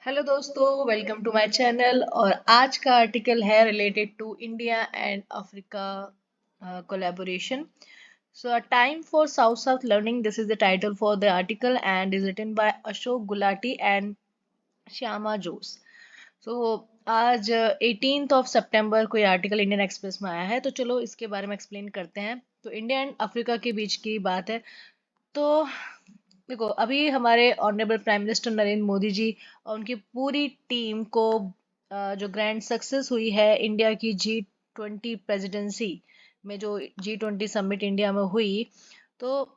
Hello दोस्तों, welcome to my channel. और आज का आर्टिकल है related to India and Africa collaboration. So a time for south south learning, this is the title for the article and is written by Ashok Gulati and Shyama Jose. So आज 18th of सितंबर को ये article Indian express में आया है, तो चलो इसके बारे में एक्सप्लेन करते हैं। तो इंडिया एंड अफ्रीका के बीच की बात है। तो देखो, अभी हमारे honourable prime minister Narendra Modi ji और उनकी पूरी टीम को जो ग्रैंड सक्सेस हुई है इंडिया की G20 प्रेसिडेंसी में, जो G20 समिट इंडिया में हुई, तो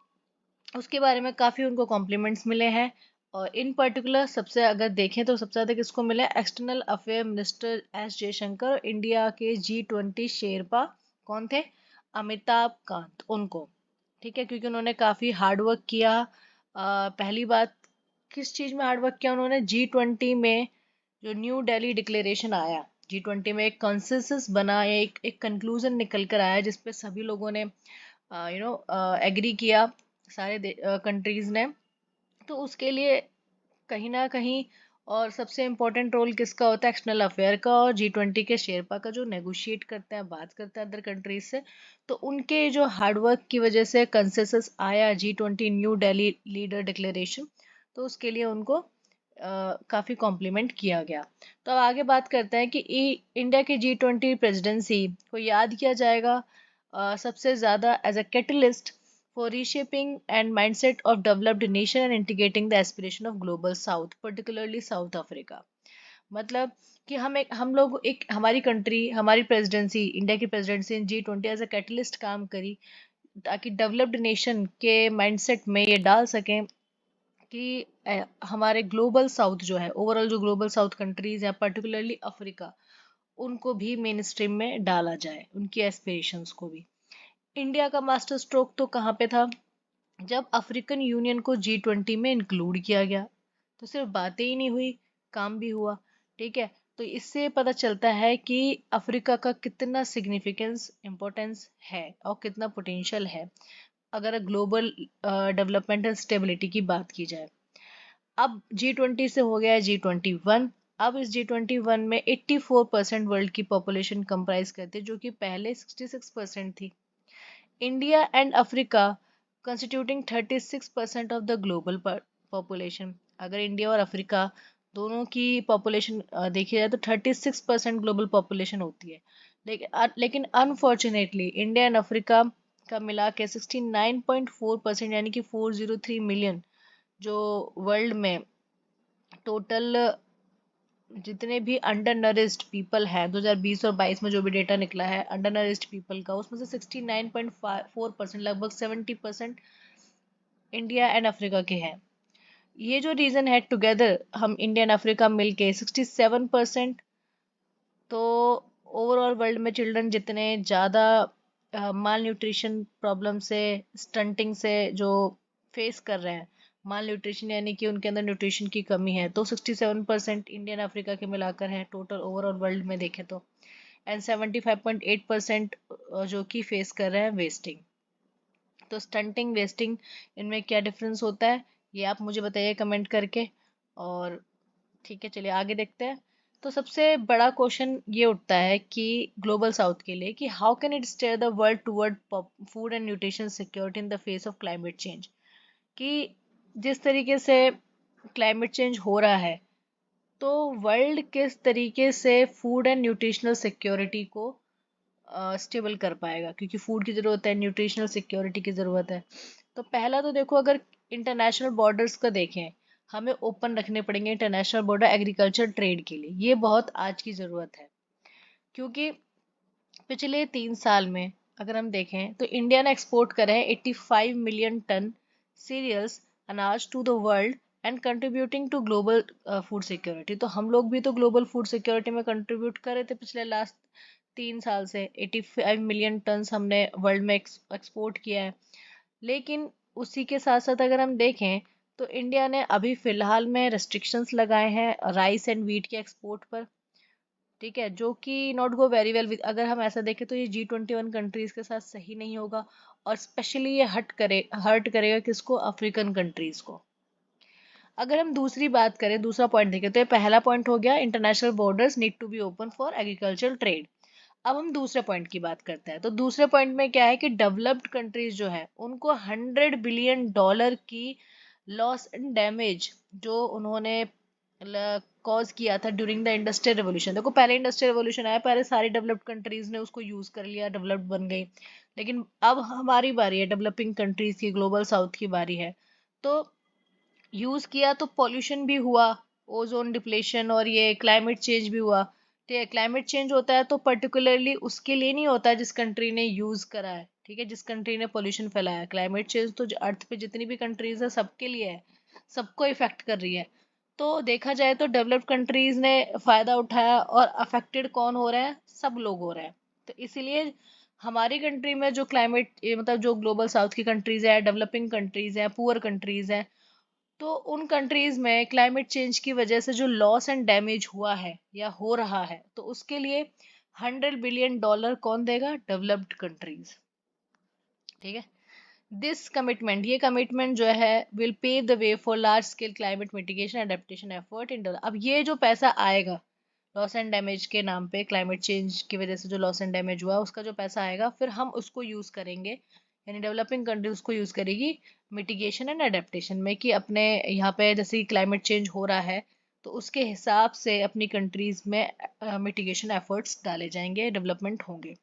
उसके बारे में काफी उनको कॉम्प्लीमेंट्स मिले हैं। और इन पर्टिकुलर सबसे अगर देखें तो सबसे ज्यादा किसको मिले? External affair minister S Jaishankar और इंडिया के G20 शेरपा कौन थे? अमिताभ कांत, उनको। ठीक है, क्योंकि उन्होंने काफी हार्ड वर्क किया। पहली बात, किस चीज में हार्ड वर्क किया उन्होंने? G20 में जो न्यू दिल्ली डिक्लेरेशन आया, G20 में एक कंसेंसस बना, एक कंक्लूजन निकल कर आया जिसपे सभी लोगों ने एग्री किया, सारे कंट्रीज ने। तो उसके लिए कहीं ना कहीं, और सबसे इम्पोर्टेंट रोल किसका होता है? एक्सटर्नल अफेयर का। और G20 के शेरपा का, जो नेगोशिएट करते हैं, बात करते हैं अदर कंट्रीज से। तो उनके जो हार्डवर्क की वजह से कंसेंसस आया, G20 new Delhi leader declaration. तो उसके लिए उनको काफी कॉम्प्लीमेंट किया गया। तो अब आगे बात करते हैं कि इंडिया की G20 प्रेसिडेंसी को याद किया जाएगा सबसे ज्यादा as a catalyst for reshaping and mindset of developed nation and integrating the aspiration of global south, particularly South Africa। मतलब कि हम लोग एक, हमारी कंट्री, हमारी प्रेसिडेंसी, इंडिया की presidency G20 as a catalyst काम करी, ताकि डेवलप्ड नेशन के माइंडसेट में ये डाल सकें कि हमारे ग्लोबल साउथ जो है, ओवरऑल जो ग्लोबल साउथ कंट्रीज हैं, पर्टिकुलरली अफ्रीका, उनको भी मेन स्ट्रीम में डाला जाए, उनकी एस्पिरेशंस को भी। इंडिया का मास्टर स्ट्रोक तो कहाँ पे था? जब अफ्रीकन यूनियन को G20 में इंक्लूड किया गया। तो सिर्फ बातें ही नहीं हुई, काम भी हुआ। ठीक है, तो इससे पता चलता है कि अफ्रीका का कितना सिग्निफिकेंस, इम्पोर्टेंस है और कितना पोटेंशियल है, अगर ग्लोबल डेवलपमेंट एंड स्टेबिलिटी की बात की जाए। अब G20 से हो गया है G21। अब इस G21 में 84% वर्ल्ड की पॉपुलेशन कंप्राइज करती है, जो कि पहले 66% थी। India and Africa constituting 36% of the global population। अगर इंडिया और अफ्रीका दोनों की पॉपुलेशन देखी जाए तो 36% ग्लोबल पॉपुलेशन होती है। लेकिन अनफॉर्चुनेटली इंडिया एंड अफ्रीका का मिला के 69.4%, यानी कि 403 मिलियन, जो वर्ल्ड में टोटल जितने भी अंडर नरिश्ड पीपल है, 2020 और 22 में जो भी डेटा निकला है अंडर नरिश्ड पीपल का, उसमें से 69.4%, लगभग 70% इंडिया एंड अफ्रीका के हैं। ये जो रीजन है, टुगेदर हम इंडिया एंड अफ्रीका मिलके 67%। तो ओवरऑल वर्ल्ड में चिल्ड्रन जितने ज़्यादा माल न्यूट्रिशन प्रॉब्लम से, स्टंटिंग से जो फेस कर रहे हैं, माल न्यूट्रिशन यानी कि उनके अंदर न्यूट्रिशन की कमी है, तो 67% इंडियन अफ्रीका के मिलाकर हैं टोटल ओवरऑल वर्ल्ड में देखें तो। एंड 75.8% जो कि फेस कर रहे हैं वेस्टिंग। तो स्टंटिंग, वेस्टिंग, इनमें क्या डिफरेंस होता है, ये आप मुझे बताइए कमेंट करके। और ठीक है, चलिए आगे देखते हैं। तो सबसे बड़ा क्वेश्चन ये उठता है कि ग्लोबल साउथ के लिए, कि how can it steer the world toward food and nutrition security in the face of climate change. कि जिस तरीके से क्लाइमेट चेंज हो रहा है, तो वर्ल्ड किस तरीके से फूड एंड न्यूट्रिशनल सिक्योरिटी को स्टेबल कर पाएगा, क्योंकि फूड की ज़रूरत है, न्यूट्रिशनल सिक्योरिटी की ज़रूरत है। तो पहला तो देखो, अगर इंटरनेशनल बॉर्डर्स का देखें, हमें ओपन रखने पड़ेंगे इंटरनेशनल बॉर्डर एग्रीकल्चर ट्रेड के लिए। ये बहुत आज की ज़रूरत है, क्योंकि पिछले 3 साल में अगर हम देखें तो इंडिया ने एक्सपोर्ट करे हैं 85 मिलियन टन सीरियल्स, अनाज, to the world and contributing to global food security. तो हम लोग भी तो ग्लोबल फूड सिक्योरिटी में कंट्रीब्यूट कर रहे थे पिछले लास्ट 3 साल से। 85 मिलियन टन हमने वर्ल्ड में एक्सपोर्ट किया है। लेकिन उसी के साथ साथ अगर हम देखें तो इंडिया ने अभी फिलहाल में रेस्ट्रिक्शंस लगाए हैं राइस एंड वीट के एक्सपोर्ट पर। ठीक है, जो कि not go very well with, अगर हम ऐसा देखें तो ये G21 कंट्रीज के साथ सही नहीं होगा। और स्पेशली ये हर्ट करेगा किसको? अफ्रीकन कंट्रीज को। अगर हम दूसरी बात करें, दूसरा पॉइंट देखें, तो ये पहला पॉइंट हो गया, international borders need to be open for agricultural trade. अब हम दूसरे पॉइंट की बात करते हैं। तो दूसरे पॉइंट में क्या है कि डेवलप्ड कंट्रीज जो है उनको $100 बिलियन की लॉस एंड डैमेज जो उन्होंने कॉज किया था ड्यूरिंग द इंडस्ट्रियल रेवोल्यूशन। देखो पहले इंडस्ट्रियल रेवोल्यूशन आया, पहले सारी डेवलप्ड कंट्रीज ने उसको यूज कर लिया, डेवलप्ड बन गई। लेकिन अब हमारी बारी है, डेवलपिंग कंट्रीज की, ग्लोबल साउथ की बारी है। तो यूज किया तो पॉल्यूशन भी हुआ, ओजोन डिप्लेशन और ये क्लाइमेट चेंज भी हुआ। ठीक है, क्लाइमेट चेंज होता है तो पर्टिकुलरली उसके लिए नहीं होता है जिस कंट्री ने यूज करा है, ठीक है, जिस कंट्री ने पोल्यूशन फैलाया है। क्लाइमेट चेंज तो अर्थ पे जितनी भी कंट्रीज है सबके लिए है, सबको इफेक्ट कर रही है। तो देखा जाए तो डेवलप्ड कंट्रीज ने फायदा उठाया और अफेक्टेड कौन हो रहा है, सब लोग हो रहे हैं। तो इसीलिए हमारी कंट्री में जो क्लाइमेट मतलब जो ग्लोबल साउथ की कंट्रीज है, डेवलपिंग कंट्रीज है, पुअर कंट्रीज है, तो उन कंट्रीज में क्लाइमेट चेंज की वजह से जो लॉस एंड डैमेज हुआ है या हो रहा है, तो उसके लिए $100 बिलियन कौन देगा, डेवलप्ड कंट्रीज। ठीक है, दिस कमिटमेंट, ये कमिटमेंट जो है will pave the way for large scale climate mitigation adaptation effort in develop. अब ये जो पैसा आएगा लॉस एंड डैमेज के नाम पे, क्लाइमेट चेंज की वजह से जो लॉस एंड डैमेज हुआ उसका जो पैसा आएगा, फिर हम उसको यूज करेंगे, यानी डेवलपिंग कंट्री उसको यूज करेगी मिटिगेशन एंड अडेप्टेशन में, कि अपने यहाँ पे जैसे क्लाइमेट चेंज हो रहा है तो उसके हिसाब से अपनी कंट्रीज में मिटिगेशन एफर्ट्स डाले जाएंगे, डेवलपमेंट होंगे।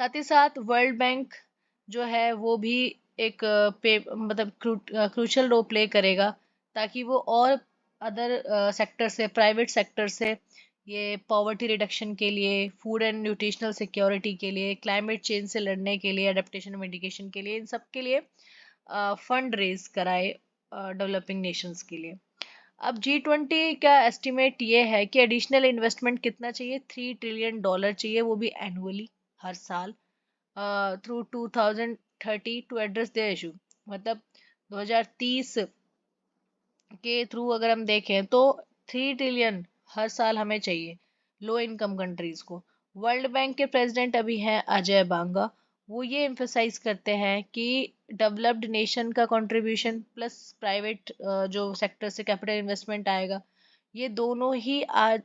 साथ ही साथ वर्ल्ड बैंक जो है वो भी एक मतलब क्रूशल रोल प्ले करेगा, ताकि वो और अदर सेक्टर से, प्राइवेट सेक्टर से, ये पॉवर्टी रिडक्शन के लिए, फूड एंड न्यूट्रिशनल सिक्योरिटी के लिए, क्लाइमेट चेंज से लड़ने के लिए, अडेप्टेशन मिटिगेशन के लिए, इन सब के लिए फंड रेज कराए डेवलपिंग नेशंस के लिए। अब G20 का एस्टिमेट ये है कि एडिशनल इन्वेस्टमेंट कितना चाहिए, $3 ट्रिलियन चाहिए, वो भी एनुअली, हर साल, through 2030 to address the issue. मतलब 2030 के थ्रू अगर हम देखें तो 3 ट्रिलियन हर साल हमें चाहिए लो इनकम कंट्रीज को। वर्ल्ड बैंक के प्रेसिडेंट अभी हैं अजय बांगा, वो ये एम्फेसाइज करते हैं कि डेवलप्ड नेशन का कंट्रीब्यूशन प्लस प्राइवेट जो सेक्टर से कैपिटल इन्वेस्टमेंट आएगा, ये दोनों ही आज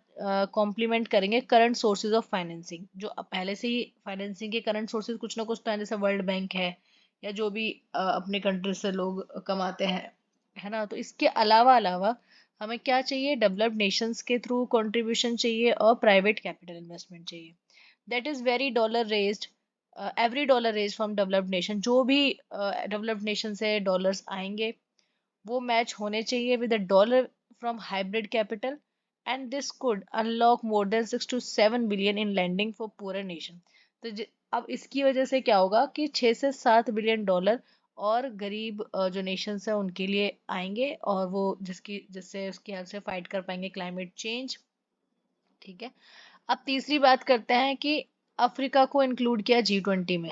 कॉम्प्लीमेंट करेंगे करंट सोर्सेज ऑफ फाइनेंसिंग। जो अब पहले से ही फाइनेंसिंग के करंट सोर्सेज कुछ ना कुछ तो है, जैसे वर्ल्ड बैंक है या जो भी अपने कंट्री से लोग कमाते हैं, है ना। तो इसके अलावा अलावा हमें क्या चाहिए, डेवलप्ड नेशंस के थ्रू कंट्रीब्यूशन चाहिए और प्राइवेट कैपिटल इन्वेस्टमेंट चाहिए। That is very dollar raised, every dollar raise from developed nation, जो भी डेवलप्ड नेशन से डॉलर्स आएंगे वो मैच होने चाहिए with a dollar from hybrid capital, and this could unlock more than 6 to 7 billion in lending for poor nation. तो अब इसकी वजह से क्या होगा कि 6 से 7 बिलियन डॉलर और गरीब जो नेशंस है उनके लिए आएंगे, और वो जिससे उसकी हेल्प से फाइट कर पाएंगे क्लाइमेट चेंज। ठीक है, अब तीसरी बात करते हैं कि अफ्रीका को इंक्लूड किया G20 में।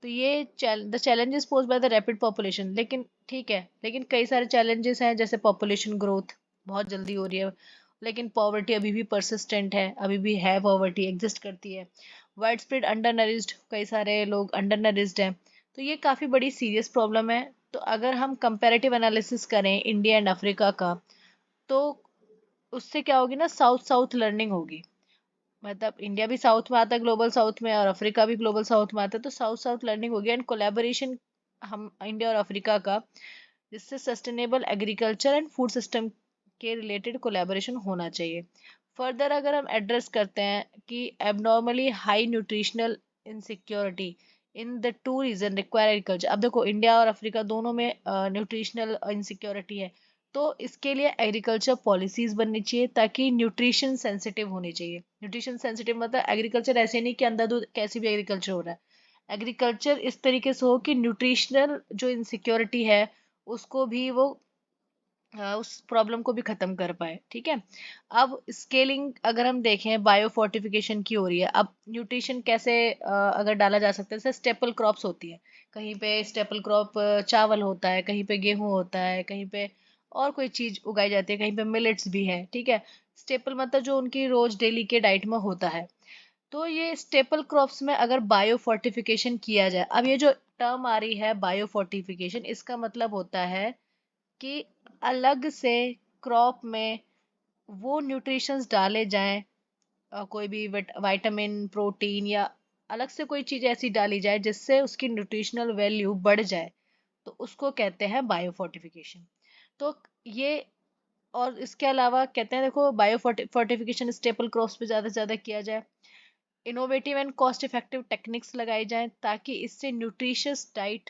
तो ये the challenges pose by the rapid population, लेकिन ठीक है, लेकिन कई सारे चैलेंजेस हैं, जैसे पॉपुलेशन ग्रोथ बहुत जल्दी हो रही है, लेकिन पॉवर्टी अभी भी परसिस्टेंट है, अभी भी है, पॉवर्टी एग्जिस्ट करती है। वाइड स्प्रेड अंडर नरिश्ड, कई सारे लोग अंडर नरिश्ड हैं। तो ये काफ़ी बड़ी सीरियस प्रॉब्लम है। तो अगर हम कंपैरेटिव एनालिसिस करें इंडिया एंड अफ्रीका का, तो उससे क्या होगी ना, साउथ साउथ लर्निंग होगी। मतलब इंडिया भी साउथ में आता है, ग्लोबल साउथ में, और अफ्रीका भी ग्लोबल साउथ में आता है, तो साउथ साउथ लर्निंग होगी एंड कोलैबोरेशन हम इंडिया और अफ्रीका का, जिससे sustainable agriculture and food system के रिलेटेड कोलैबोरेशन होना चाहिए। फर्दर अगर हम एड्रेस करते हैं कि abnormally high nutritional insecurity in the two region require agriculture. अब देखो इंडिया और अफ्रीका दोनों में न्यूट्रिशनल इनसिक्योरिटी है, तो इसके लिए एग्रीकल्चर पॉलिसीज बननी चाहिए, ताकि न्यूट्रिशन सेंसिटिव होनी चाहिए। न्यूट्रिशन सेंसिटिव मतलब एग्रीकल्चर ऐसे नहीं कि अंधाधुंध कैसी भी एग्रीकल्चर हो रहा है, एग्रीकल्चर इस तरीके से हो कि न्यूट्रिशनल जो इनसिक्योरिटी है उसको भी वो उस प्रॉब्लम को भी खत्म कर पाए। ठीक है, अब स्केलिंग अगर हम देखें बायो फोर्टिफिकेशन की हो रही है। अब न्यूट्रिशन कैसे अगर डाला जा सकता है, जैसे स्टेपल क्रॉप्स होती है, कहीं पे स्टेपल क्रॉप चावल होता है, कहीं पे गेहूं होता है, कहीं पे और कोई चीज उगाई जाती है, कहीं पे मिलेट्स भी है। ठीक है, स्टेपल मतलब जो उनकी रोज डेली के डाइट में होता है। तो ये स्टेपल क्रॉप्स में अगर बायो फोर्टिफिकेशन किया जाए, अब ये जो टर्म आ रही है बायो फोर्टिफिकेशन, इसका मतलब होता है कि अलग से क्रॉप में वो न्यूट्रिशंस डाले जाएं, कोई भी विटामिन प्रोटीन या अलग से कोई चीज ऐसी डाली जाए जिससे उसकी न्यूट्रिशनल वैल्यू बढ़ जाए, तो उसको कहते हैं बायोफोर्टिफिकेशन। तो ये, और इसके अलावा कहते हैं देखो बायो फोर्टिफिकेशन स्टेपल क्रॉप्स पे ज्यादा से ज्यादा किया जाए, innovative and cost effective techniques लगाई जाएं ताकि इससे न्यूट्रिशियस डाइट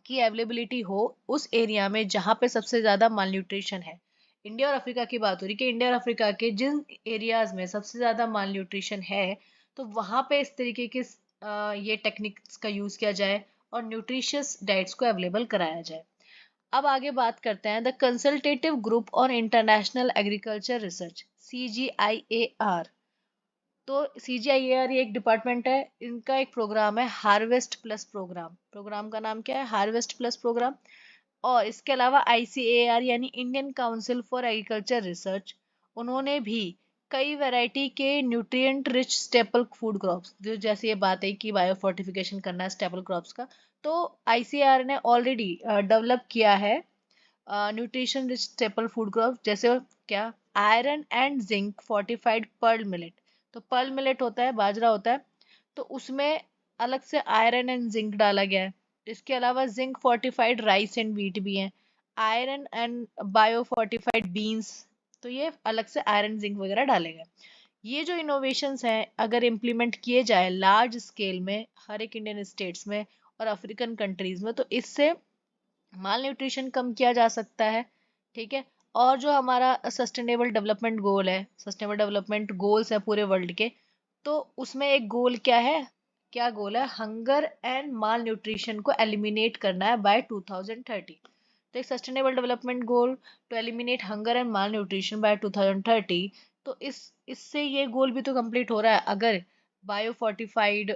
की अवेलेबिलिटी हो उस एरिया में जहाँ पे सबसे ज्यादा माल न्यूट्रिशन है। इंडिया और अफ्रीका की बात हो रही कि इंडिया और अफ्रीका के जिन एरियाज में सबसे ज्यादा माल न्यूट्रिशन है, तो वहां पे इस तरीके के ये टेक्निक्स का यूज किया जाए और न्यूट्रिशियस डाइट्स को अवेलेबल कराया जाए। अब आगे बात करते हैं the consultative group on international agriculture research, CGIAR। तो CGIAR ये एक डिपार्टमेंट है, इनका एक प्रोग्राम है हार्वेस्ट प्लस प्रोग्राम। प्रोग्राम का नाम क्या है? Harvest plus program. और इसके अलावा ICAR यानी Indian council for agriculture research, उन्होंने भी कई वैरायटी के nutrient rich staple food crops, जो जैसे ये बात है कि बायो फोर्टिफिकेशन करना है स्टेपल क्रॉप्स का, तो ICAR ने ऑलरेडी डेवलप किया है nutrition rich staple food crop, जैसे क्या, iron and zinc fortified pearl millet. तो पर्ल मिलेट होता है, बाजरा होता है, तो उसमें अलग से आयरन एंड जिंक डाला गया है। इसके अलावा zinc fortified rice and wheat भी हैं, iron and bio fortified beans, तो ये अलग से आयरन जिंक वगैरह डाले गए। ये जो इनोवेशंस हैं अगर इम्प्लीमेंट किए जाए लार्ज स्केल में हर एक इंडियन स्टेट्स में और अफ्रीकन कंट्रीज में, तो इससे माल न्यूट्रिशन कम किया जा सकता है। ठीक है। और जो हमारा सस्टेनेबल डेवलपमेंट गोल है, सस्टेनेबल डेवलपमेंट गोल्स है पूरे वर्ल्ड के, तो उसमें एक गोल क्या है? क्या गोल है? हंगर एंड माल न्यूट्रिशन को एलिमिनेट करना है बाय 2030। तो एक sustainable development goal to eliminate hunger and malnutrition by 2030। तो इससे ये गोल भी तो कंप्लीट हो रहा है अगर biofortified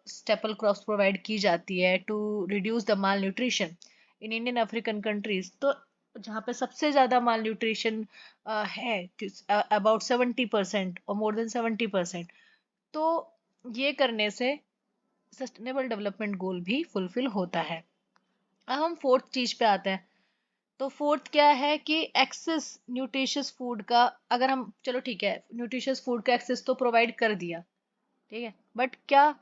staple crops provide की जाती है to reduce the malnutrition in Indian African countries. तो जहाँ पे सबसे ज्यादा माल न्यूट्रिशन है, अबाउट 70% और मोर देन 70%, तो ये करने से सस्टेनेबल डेवलपमेंट गोल भी फुलफिल होता है। अब हम फोर्थ चीज पे आते हैं। तो फोर्थ क्या है कि एक्सेस न्यूट्रिशियस फूड का, अगर हम, चलो ठीक है, न्यूट्रिशियस फूड का एक्सेस तो प्रोवाइड कर दिया, ठीक है, बट क्या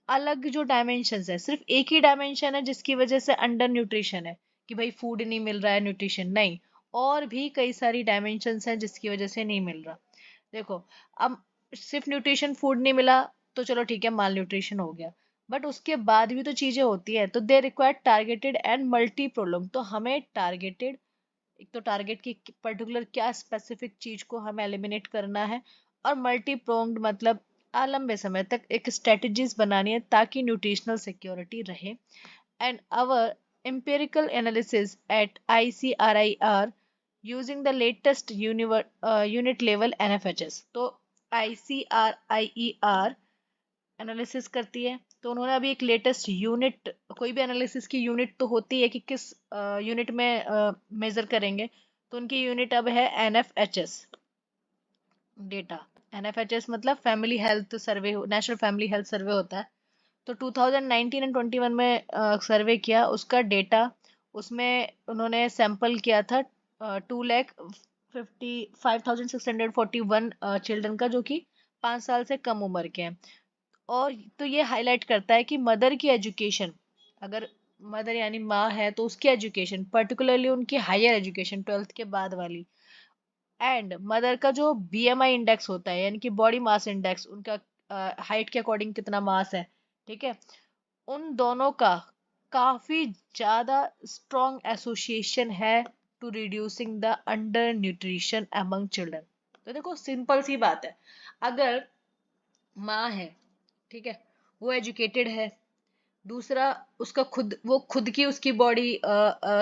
अलग जो डायमेंशन है, सिर्फ एक ही डायमेंशन है जिसकी वजह से अंडर न्यूट्रिशन है कि भाई फूड नहीं मिल रहा है, न्यूट्रिशन नहीं, और भी कई सारी डायमेंशंस हैं जिसकी वजह से नहीं मिल रहा। देखो, अब सिर्फ न्यूट्रिशन फूड नहीं मिला तो चलो ठीक है, माल न्यूट्रिशन हो गया, बट उसके बाद भी तो चीजें होती है, तो they require targeted and multi prolong. तो हमें टारगेटेड, एक तो टारगेट की पर्टिकुलर क्या स्पेसिफिक चीज को हमें एलिमिनेट करना है, और मल्टी प्रोंग्ड मतलब लंबे समय तक एक स्ट्रेटजीज बनानी है ताकि न्यूट्रिशनल सिक्योरिटी रहे। And our empirical analysis at ICRIR using the latest unit level NFHS। तो ICRIER एनालिसिस करती है, तो उन्होंने अभी एक लेटेस्ट यूनिट, कोई भी एनालिसिस की यूनिट तो होती है कि किस यूनिट में मेजर करेंगे, तो उनकी यूनिट अब है NFHS डेटा। NFHS मतलब family health survey, national family health survey होता है। तो 2019 एंड 21 में सर्वे किया उसका डेटा, उसमें उन्होंने सैंपल किया था 2,55,641 चिल्ड्रन का, जो कि 5 साल से कम उम्र के हैं। और तो ये हाईलाइट करता है कि मदर की एजुकेशन, अगर मदर यानी माँ है तो उसकी एजुकेशन, पर्टिकुलरली उनकी हायर एजुकेशन 12th के बाद वाली, एंड मदर का जो BMI इंडेक्स होता है यानी कि बॉडी मास इंडेक्स, उनका हाइट के अकॉर्डिंग कितना मास है, ठीक है, उन दोनों का काफी ज्यादा स्ट्रॉन्ग एसोसिएशन है to reducing the undernutrition among children. तो देखो सिंपल सी बात है, अगर माँ है, ठीक है, वो एजुकेटेड है, दूसरा उसका खुद, वो खुद की उसकी बॉडी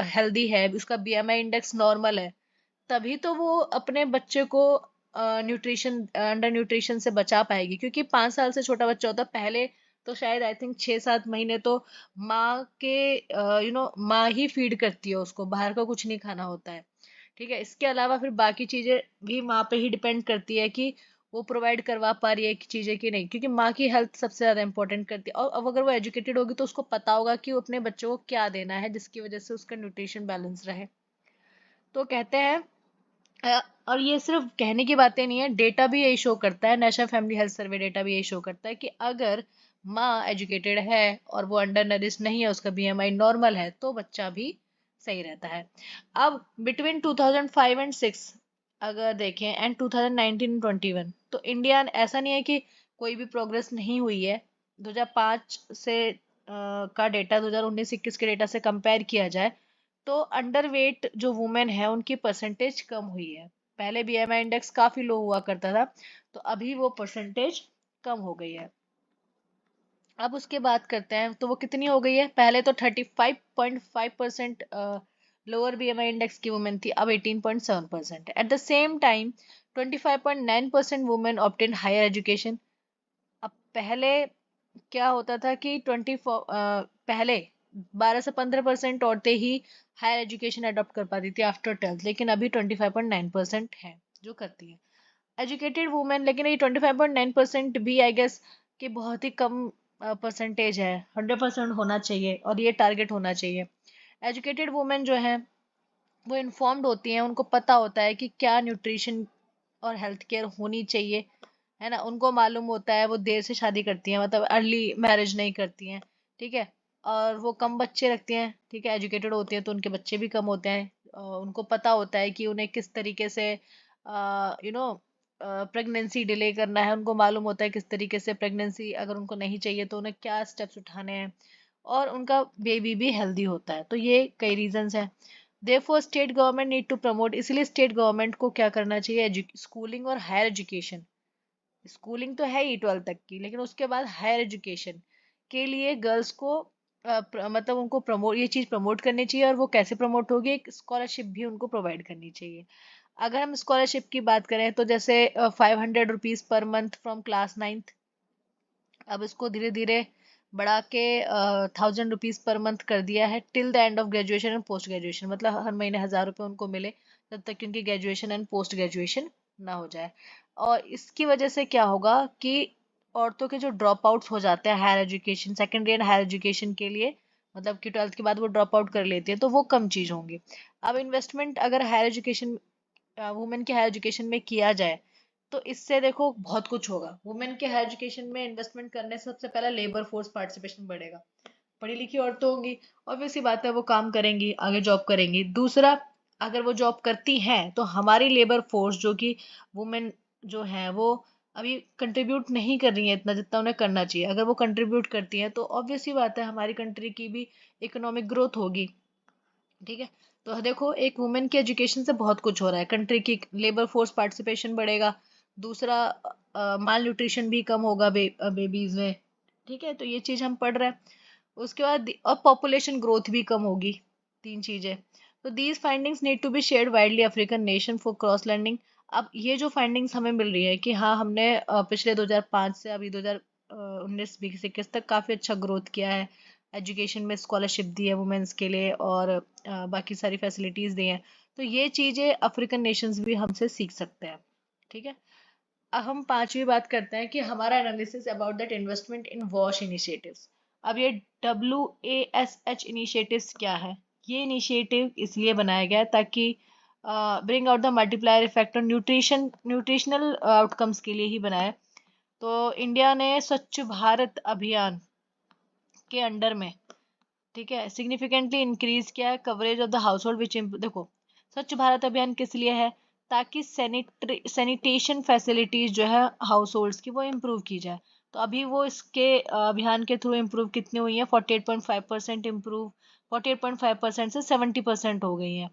हेल्दी है, उसका BMI इंडेक्स नॉर्मल है, तभी तो वो अपने बच्चे को न्यूट्रिशन, अंडर न्यूट्रिशन से बचा पाएगी। क्योंकि 5 साल से छोटा बच्चा होता है, पहले तो शायद आई थिंक 6-7 महीने तो माँ के माँ ही फीड करती है उसको, बाहर का कुछ नहीं खाना होता है। ठीक है, इसके अलावा फिर बाकी चीजें भी माँ पे ही डिपेंड करती है कि वो प्रोवाइड करवा पा रही है कि चीजें कि नहीं, क्योंकि माँ की हेल्थ सबसे ज्यादा इंपॉर्टेंट करती है। और अब अगर वो एजुकेटेड होगी तो उसको पता होगा कि वो अपने बच्चों को क्या देना है जिसकी वजह से उसका न्यूट्रिशन बैलेंस रहे। तो कहते हैं और ये सिर्फ कहने की बातें नहीं है, डेटा भी यही शो करता है, national family health survey data भी यही शो करता है कि अगर माँ एजुकेटेड है और वो अंडर नरिश नहीं है, उसका बीएमआई नॉर्मल है, तो बच्चा भी सही रहता है। अब बिटवीन 2005 एंड 6 अगर देखें एंड 2019 21, तो इंडिया ऐसा नहीं है कि कोई भी प्रोग्रेस नहीं हुई है। 2005 से का डेटा 2019-21 के डेटा से कंपेयर किया जाए तो अंडरवेट जो वुमेन है उनकी परसेंटेज कम हुई है। पहले बीएमआई इंडेक्स काफी लो हुआ करता था, तो अभी वो परसेंटेज कम हो गई है। अब उसके बात करते हैं तो वो कितनी हो गई है। पहले तो 35.5% लोअर बीएमआई इंडेक्स की वुमेन थी, अब 18.7%। At the same time 25.9% women obtain higher education. अब पहले क्या होता था कि पहले 12 से 15% औरतें ही हायर एजुकेशन अडॉप्ट कर पाती थी आफ्टर 12th, लेकिन अभी 25.9% है जो करती है एजुकेटेड वुमेन। लेकिन ये 25.9% भी आई गेस कि बहुत ही कम परसेंटेज है। 100% होना चाहिए और ये टारगेट होना चाहिए। एजुकेटेड वुमेन जो है वो इन्फॉर्म्ड होती हैं, उनको पता होता है कि क्या न्यूट्रिशन और हेल्थ केयर होनी चाहिए, है ना। उनको मालूम होता है, वो देर से शादी करती हैं, मतलब अर्ली मैरिज नहीं करती हैं, ठीक है। और वो कम बच्चे रखती हैं, ठीक है। एजुकेटेड होती हैं तो उनके बच्चे भी कम होते हैं। उनको पता होता है कि उन्हें किस तरीके से यू नो प्रेगनेंसी डिले करना है। उनको मालूम होता है किस तरीके से प्रेगनेंसी अगर उनको नहीं चाहिए तो उन्हें क्या स्टेप्स उठाने हैं, और उनका बेबी भी हेल्दी होता है। तो ये कई रीजंस हैं। Therefore state government need to promote, इसलिए स्टेट गवर्नमेंट को क्या करना चाहिए, स्कूलिंग और हायर एजुकेशन। स्कूलिंग तो है ही 12th तक की, लेकिन उसके बाद हायर एजुकेशन के लिए गर्ल्स को मतलब उनको प्रमोट, ये चीज प्रमोट करनी चाहिए। और वो कैसे प्रमोट होगी, एक स्कॉलरशिप भी उनको प्रोवाइड करनी चाहिए। अगर हम स्कॉलरशिप की बात करें तो जैसे 500 rupees per month from class 9th, अब इसको धीरे धीरे बढ़ा के 1000 रुपीज पर मंथ कर दिया है till the end of graduation and post graduation. मतलब हर महीने 1000 रुपये उनको मिले जब तक कि उनकी ग्रेजुएशन एंड पोस्ट ग्रेजुएशन ना हो जाए। और इसकी वजह से क्या होगा कि औरतों के जो ड्रॉप आउट्स हो जाते हैं higher education, secondary and higher education के लिए, मतलब कि 12th के बाद वो ड्रॉप आउट कर लेती है, तो वो कम चीज होंगी। अब इन्वेस्टमेंट अगर हायर एजुकेशन, वुमेन के हायर एजुकेशन में किया जाए तो इससे देखो बहुत कुछ होगा। वुमेन के हायर एजुकेशन में इन्वेस्टमेंट करने से सबसे पहला लेबर फोर्स पार्टिसिपेशन बढ़ेगा। पढ़ी लिखी औरतें होंगी, ऑब्वियस सी बात है वो काम करेंगी, आगे जॉब करेंगी। दूसरा, अगर वो जॉब करती हैं तो हमारी लेबर फोर्स जो कि वुमेन जो है वो अभी कंट्रीब्यूट नहीं कर रही है इतना जितना उन्हें करना चाहिए। अगर वो कंट्रीब्यूट करती है तो ऑब्वियस सी बात है हमारी कंट्री की भी इकोनॉमिक ग्रोथ होगी, ठीक है। तो देखो एक वुमेन की एजुकेशन से बहुत कुछ हो रहा है, कंट्री की लेबर फोर्स पार्टिसिपेशन बढ़ेगा। दूसरा, माल न्यूट्रिशन भी कम होगा बेबीज में, ठीक है। तो ये चीज हम पढ़ रहे हैं। उसके बाद और पॉपुलेशन ग्रोथ भी कम होगी, तीन चीजें। तो these findings need to be shared widely African nation for cross learning. अब ये जो फाइंडिंग्स हमें मिल रही है कि हाँ हमने पिछले 2005 से अभी 2019 20 21 तक काफी अच्छा ग्रोथ किया है, एजुकेशन में स्कॉलरशिप दी है वुमेन्स के लिए, और बाकी सारी फैसिलिटीज दी हैं। तो ये चीजें अफ्रीकन नेशंस भी हमसे सीख सकते हैं, ठीक है। अब हम पांचवी बात करते हैं कि हमारा analysis about that investment in wash initiatives. अब ये WASH इनिशिएटिव्स क्या है। ये इनिशिएटिव इसलिए बनाया गया है ताकि bring out the multiplier effect on nutritional outcomes के लिए ही बनाया है। तो इंडिया ने स्वच्छ भारत अभियान के अंडर में, ठीक है, सिग्निफिकेंटली इंक्रीज किया है coverage of the household which. देखो स्वच्छ भारत अभियान किस लिए है, ताकि सैनिटेशन फैसिलिटीज जो है हाउस होल्ड्स की वो इम्प्रूव की जाए। तो अभी वो इसके अभियान के थ्रू इम्प्रूव कितनी हुई है, 48.5% इम्प्रूव, 48.5% से 70% हो गई है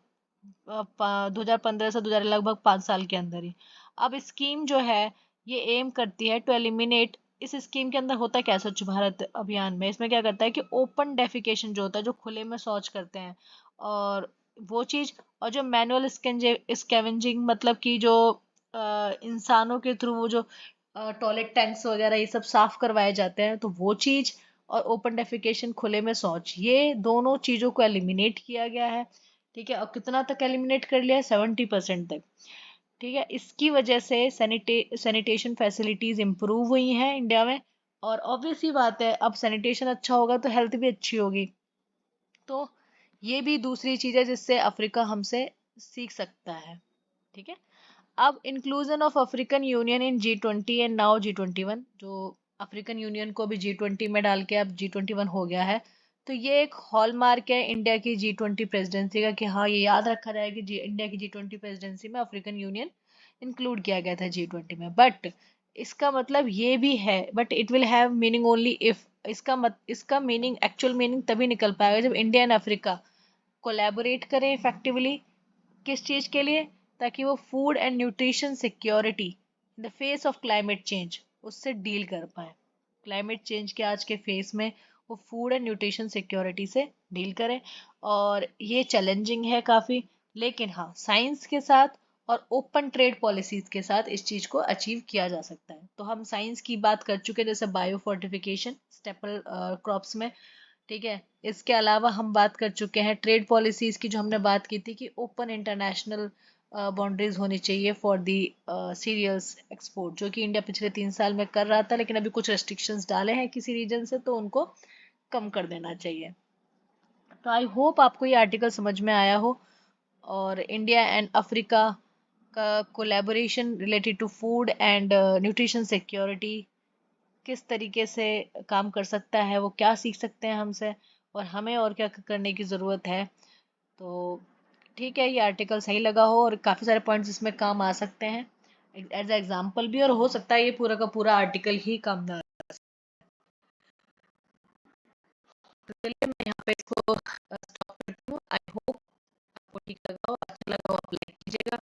2015 से 2000 लगभग 5 साल के अंदर ही। अब स्कीम जो है ये एम करती है टू एलिमिनेट। इस स्कीम के अंदर होता क्या है स्वच्छ भारत अभियान में, इसमें क्या करता है कि ओपन डेफिकेशन जो होता है, जो खुले में शौच करते हैं, और वो चीज, और जो मैनुअल स्कैवेंजिंग, मतलब कि जो इंसानों के थ्रू वो जो टॉयलेट टैंक्स वगैरह ये सब साफ करवाए जाते हैं, तो वो चीज और ओपन डेफिकेशन खुले में शौच, ये दोनों चीजों को एलिमिनेट किया गया है, ठीक है। और कितना तक एलिमिनेट कर लिया है, 70% तक। ठीक है, इसकी वजह से सैनिटेशन फैसिलिटीज इंप्रूव हुई हैं इंडिया में। और ऑब्वियस ही बात है, अब सैनिटेशन अच्छा होगा तो हेल्थ भी अच्छी होगी। तो ये भी दूसरी चीज है जिससे अफ्रीका हमसे सीख सकता है। ठीक है। अब inclusion of African union in G20 and now G21, जो अफ्रीकन यूनियन को भी G20 में डाल के अब G21 हो गया है। तो ये एक हॉलमार्क है इंडिया की G20 प्रेसिडेंसी का, कि हाँ ये याद रखा जाए कि इंडिया की G20 प्रेसिडेंसी में अफ्रीकन यूनियन इंक्लूड किया गया था G20 में। बट इसका मतलब ये भी है, but it will have meaning only if, इसका मीनिंग, एक्चुअल मीनिंग तभी निकल पाएगा जब इंडिया एंड अफ्रीका कोलैबोरेट करें इफेक्टिवली। किस चीज के लिए? ताकि वो food and nutrition security in the face of climate change उससे डील कर पाए। क्लाइमेट चेंज के आज के फेस में वो फूड एंड न्यूट्रिशन सिक्योरिटी से डील करें। और ये चैलेंजिंग है काफ़ी, लेकिन हाँ, साइंस के साथ और ओपन ट्रेड पॉलिसीज के साथ इस चीज को अचीव किया जा सकता है। तो हम साइंस की बात कर चुके हैं, जैसे बायो फोर्टिफिकेशन स्टेपल क्रॉप्स में। ठीक है। इसके अलावा हम बात कर चुके हैं ट्रेड पॉलिसीज की, जो हमने बात की थी कि ओपन इंटरनेशनल बाउंड्रीज होनी चाहिए फॉर दी सीरियल्स एक्सपोर्ट, जो कि इंडिया पिछले 3 साल में कर रहा था, लेकिन अभी कुछ रेस्ट्रिक्शंस डाले हैं किसी रीजन से, तो उनको कम कर देना चाहिए। तो आई होप आपको ये आर्टिकल समझ में आया हो। और इंडिया एंड अफ्रीका का collaboration related to food and nutrition security किस तरीके से काम कर सकता है, वो क्या सीख सकते हैं हमसे, और हमें और क्या करने की ज़रूरत है। तो ठीक है, ये आर्टिकल सही लगा हो और काफ़ी सारे पॉइंट्स इसमें काम आ सकते हैं एज एग्जाम्पल भी, और हो सकता है ये पूरा का पूरा आर्टिकल ही काम ना। तो चलिए मैं यहाँ पे इसको स्टॉप करती हूँ। आई होप आपको ठीक लगा हो, अच्छा लगा हो आप लाइक कीजिएगा।